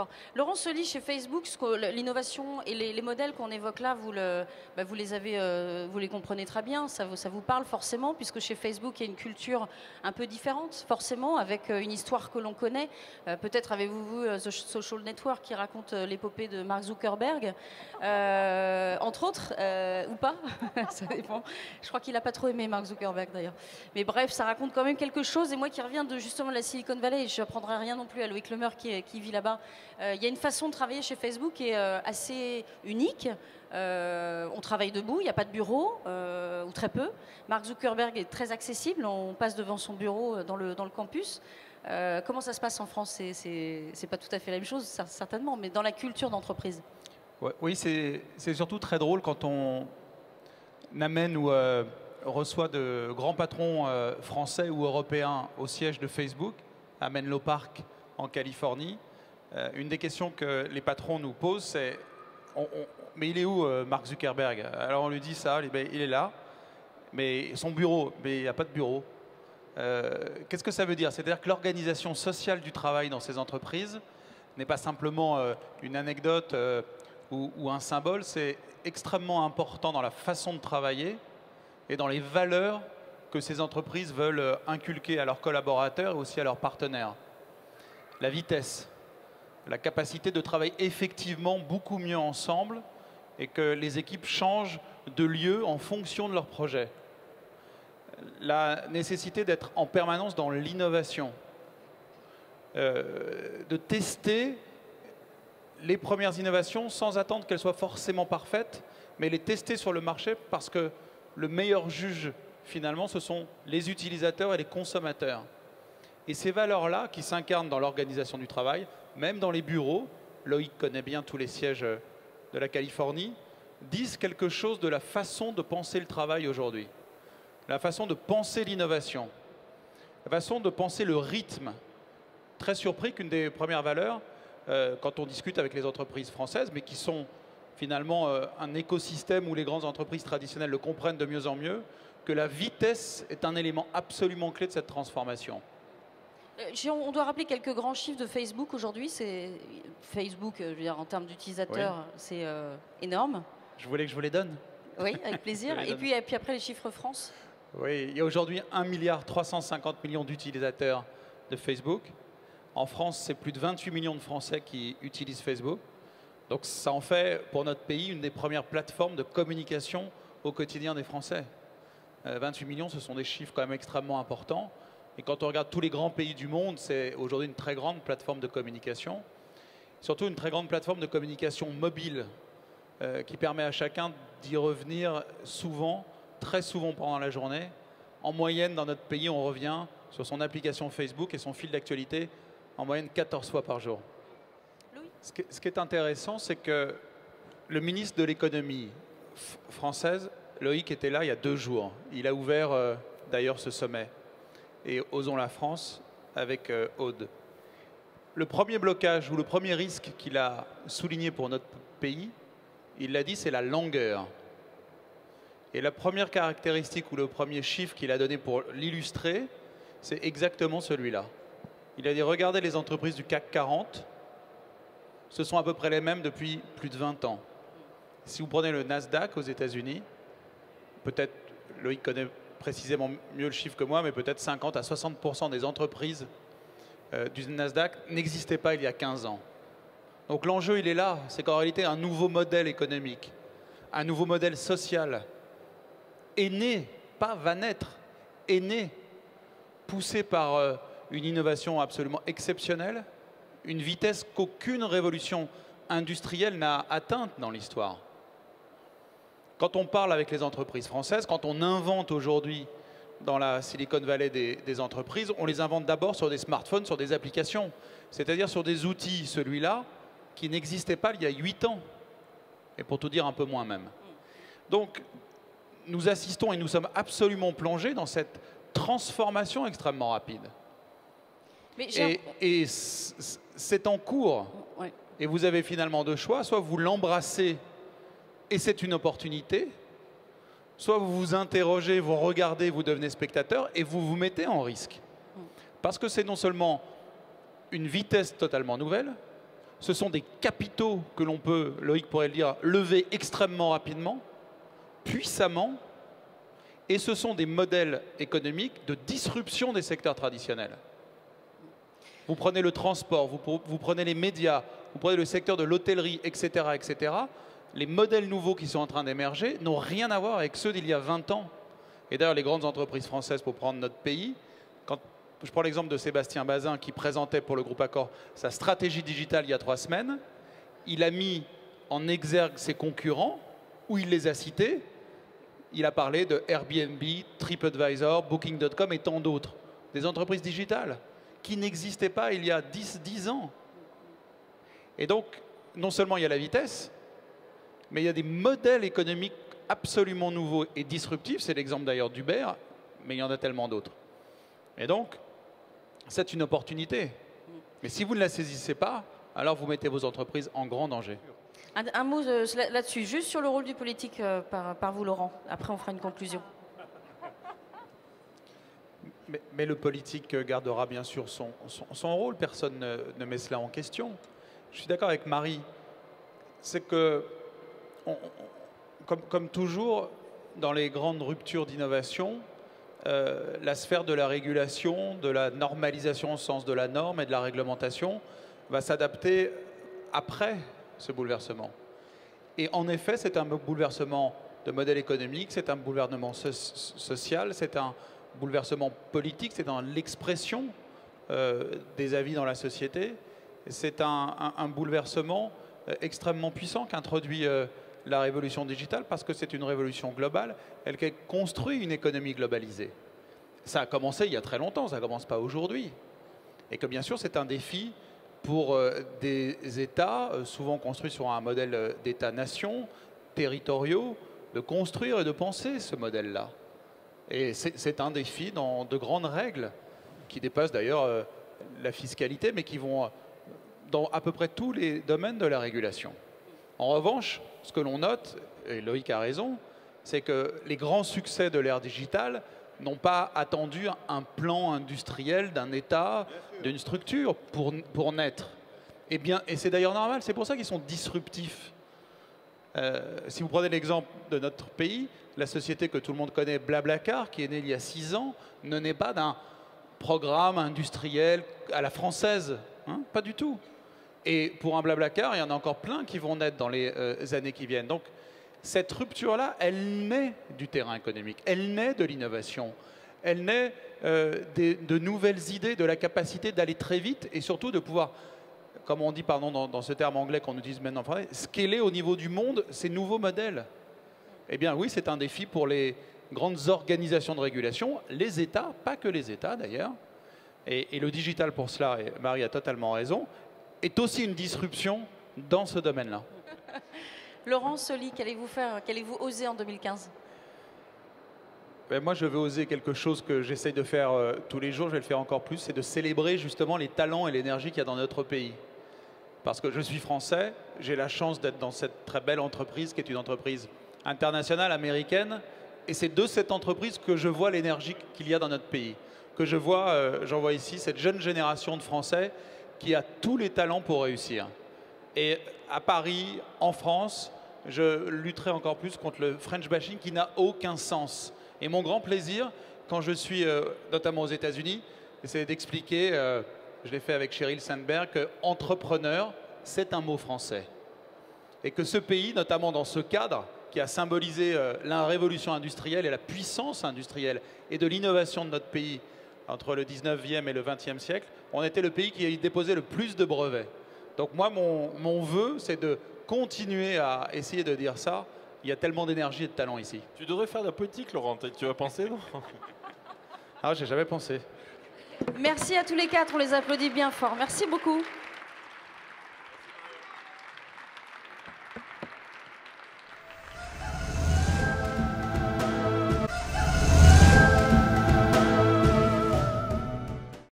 D'accord. Laurent Soli, chez Facebook, l'innovation et les modèles qu'on évoque là, vous les comprenez très bien, ça vous parle forcément, puisque chez Facebook, il y a une culture un peu différente, forcément, avec une histoire que l'on connaît. Peut-être avez-vous vu The Social Network qui raconte l'épopée de Mark Zuckerberg, entre autres, ou pas, ça dépend. Je crois qu'il n'a pas trop aimé Mark Zuckerberg d'ailleurs. Mais bref, ça raconte quand même quelque chose. Et moi qui reviens justement de la Silicon Valley, et je n'apprendrai rien non plus à Loïc Lemer qui vit là-bas, il y a une façon de travailler chez Facebook qui est assez unique. On travaille debout, il n'y a pas de bureau, ou très peu. Mark Zuckerberg est très accessible, on passe devant son bureau dans le campus. Comment ça se passe en France? C'est pas tout à fait la même chose, certainement, mais dans la culture d'entreprise. Ouais, oui, c'est surtout très drôle quand on amène ou reçoit de grands patrons français ou européens au siège de Facebook, à Menlo Park, en Californie. Une des questions que les patrons nous posent, c'est mais il est où Mark Zuckerberg? Alors on lui dit ça, il est là, mais son bureau, mais il n'y a pas de bureau. Qu'est-ce que ça veut dire? C'est-à-dire que l'organisation sociale du travail dans ces entreprises n'est pas simplement une anecdote ou un symbole, c'est extrêmement important dans la façon de travailler et dans les valeurs que ces entreprises veulent inculquer à leurs collaborateurs et aussi à leurs partenaires. La vitesse, la capacité de travailler effectivement beaucoup mieux ensemble et que les équipes changent de lieu en fonction de leur projet. La nécessité d'être en permanence dans l'innovation, de tester les premières innovations sans attendre qu'elles soient forcément parfaites, mais les tester sur le marché parce que le meilleur juge, finalement, ce sont les utilisateurs et les consommateurs. Et ces valeurs-là, qui s'incarnent dans l'organisation du travail, même dans les bureaux, Loïc connaît bien tous les sièges de la Californie, disent quelque chose de la façon de penser le travail aujourd'hui, la façon de penser l'innovation, la façon de penser le rythme. Très surpris qu'une des premières valeurs, quand on discute avec les entreprises françaises, mais qui sont finalement un écosystème où les grandes entreprises traditionnelles le comprennent de mieux en mieux, que la vitesse est un élément absolument clé de cette transformation. On doit rappeler quelques grands chiffres de Facebook aujourd'hui. Facebook, je veux dire, en termes d'utilisateurs, oui, c'est énorme. Je voulais que je vous les donne. Oui, avec plaisir. Et puis après, les chiffres France. Oui, il y a aujourd'hui 1,350 milliard d'utilisateurs de Facebook. En France, c'est plus de 28 millions de Français qui utilisent Facebook. Donc ça en fait, pour notre pays, une des premières plateformes de communication au quotidien des Français. 28 millions, ce sont des chiffres quand même extrêmement importants. Et quand on regarde tous les grands pays du monde, c'est aujourd'hui une très grande plateforme de communication. Surtout une très grande plateforme de communication mobile qui permet à chacun d'y revenir souvent, très souvent pendant la journée. En moyenne, dans notre pays, on revient sur son application Facebook et son fil d'actualité en moyenne 14 fois par jour. Louis. Ce qui est intéressant, c'est que le ministre de l'économie française, Loïc, était là il y a 2 jours. Il a ouvert d'ailleurs ce sommet. Et Osons la France avec Aude. Le premier blocage ou le premier risque qu'il a souligné pour notre pays, il l'a dit, c'est la longueur. Et la première caractéristique ou le premier chiffre qu'il a donné pour l'illustrer, c'est exactement celui-là. Il a dit, regardez les entreprises du CAC 40, ce sont à peu près les mêmes depuis plus de 20 ans. Si vous prenez le Nasdaq aux États-Unis, peut-être Loïc connaît précisément mieux le chiffre que moi, mais peut-être 50 à 60% des entreprises du Nasdaq n'existaient pas il y a 15 ans. Donc l'enjeu, il est là. C'est qu'en réalité, un nouveau modèle économique, un nouveau modèle social est né, pas va naître, est né, poussé par une innovation absolument exceptionnelle, une vitesse qu'aucune révolution industrielle n'a atteinte dans l'histoire. Quand on parle avec les entreprises françaises, quand on invente aujourd'hui dans la Silicon Valley des entreprises, on les invente d'abord sur des smartphones, sur des applications, c'est-à-dire sur des outils, celui-là, qui n'existait pas il y a 8 ans, et pour tout dire un peu moins même. Donc, nous assistons et nous sommes absolument plongés dans cette transformation extrêmement rapide. Et c'est en cours. Ouais. Et vous avez finalement 2 choix, soit vous l'embrassez et c'est une opportunité, soit vous vous interrogez, vous regardez, vous devenez spectateur et vous vous mettez en risque. Parce que c'est non seulement une vitesse totalement nouvelle, Ce sont des capitaux que l'on peut, Loïc pourrait le dire, lever extrêmement rapidement, puissamment, et ce sont des modèles économiques de disruption des secteurs traditionnels. Vous prenez le transport, vous prenez les médias, vous prenez le secteur de l'hôtellerie, etc., etc. Les modèles nouveaux qui sont en train d'émerger n'ont rien à voir avec ceux d'il y a 20 ans. Et d'ailleurs, les grandes entreprises françaises, pour prendre notre pays, quand je prends l'exemple de Sébastien Bazin qui présentait pour le groupe Accor sa stratégie digitale il y a 3 semaines, il a mis en exergue ses concurrents, où il les a cités. Il a parlé de Airbnb, TripAdvisor, Booking.com et tant d'autres. Des entreprises digitales qui n'existaient pas il y a 10 ans. Et donc, non seulement il y a la vitesse, mais il y a des modèles économiques absolument nouveaux et disruptifs. C'est l'exemple d'ailleurs d'Uber, mais il y en a tellement d'autres. Et donc, c'est une opportunité. Mais si vous ne la saisissez pas, alors vous mettez vos entreprises en grand danger. Un mot là-dessus, juste sur le rôle du politique par vous, Laurent. Après, on fera une conclusion. Mais le politique gardera bien sûr son rôle. Personne ne met cela en question. Je suis d'accord avec Marie. C'est que, comme toujours, dans les grandes ruptures d'innovation, la sphère de la régulation, de la normalisation au sens de la norme et de la réglementation va s'adapter après ce bouleversement. Et en effet, c'est un bouleversement de modèle économique, c'est un bouleversement social, c'est un bouleversement politique, c'est dans l'expression des avis dans la société. C'est un bouleversement extrêmement puissant qu'introduit la révolution digitale parce que c'est une révolution globale, elle construit une économie globalisée. Ça a commencé il y a très longtemps, ça ne commence pas aujourd'hui. Et que bien sûr, c'est un défi pour des États, souvent construits sur un modèle d'État-nation, territoriaux, de construire et de penser ce modèle-là. Et c'est un défi dans de grandes règles, qui dépassent d'ailleurs la fiscalité, mais qui vont dans à peu près tous les domaines de la régulation. En revanche, ce que l'on note, et Loïc a raison, c'est que les grands succès de l'ère digitale n'ont pas attendu un plan industriel d'un État, d'une structure pour naître. Et c'est d'ailleurs normal, c'est pour ça qu'ils sont disruptifs. Si vous prenez l'exemple de notre pays, la société que tout le monde connaît, Blablacar, qui est née il y a 6 ans, ne naît pas d'un programme industriel à la française, hein, pas du tout. Et pour un Blablacar, il y en a encore plein qui vont naître dans les années qui viennent. Donc, cette rupture-là, elle naît du terrain économique, elle naît de l'innovation, elle naît de nouvelles idées, de la capacité d'aller très vite et surtout de pouvoir, comme on dit pardon, dans ce terme anglais qu'on utilise maintenant en français, scaler au niveau du monde ces nouveaux modèles. Eh bien oui, c'est un défi pour les grandes organisations de régulation, les États, pas que les États d'ailleurs, et le digital pour cela, et Marie a totalement raison, est aussi une disruption dans ce domaine-là. Laurent Soli, qu'allez-vous faire, qu'allez-vous oser en 2015? Ben moi, je veux oser quelque chose que j'essaye de faire tous les jours, je vais le faire encore plus, c'est de célébrer justement les talents et l'énergie qu'il y a dans notre pays. Parce que je suis français, j'ai la chance d'être dans cette très belle entreprise qui est une entreprise internationale, américaine, et c'est de cette entreprise que je vois l'énergie qu'il y a dans notre pays. Que je vois, j'en vois ici, cette jeune génération de Français qui a tous les talents pour réussir. Et à Paris, en France, je lutterai encore plus contre le French bashing qui n'a aucun sens. Et mon grand plaisir, quand je suis notamment aux États-Unis, c'est d'expliquer, je l'ai fait avec Sheryl Sandberg, qu'entrepreneur, c'est un mot français. Et que ce pays, notamment dans ce cadre, qui a symbolisé la révolution industrielle et la puissance industrielle et de l'innovation de notre pays entre le 19e et le 20e siècle, on était le pays qui a déposé le plus de brevets. Donc moi, mon vœu, c'est de continuer à essayer de dire ça. Il y a tellement d'énergie et de talent ici. Tu devrais faire de la politique, Laurent. Tu as pensé, non? Ah, j'ai jamais pensé. Merci à tous les quatre, on les applaudit bien fort. Merci beaucoup.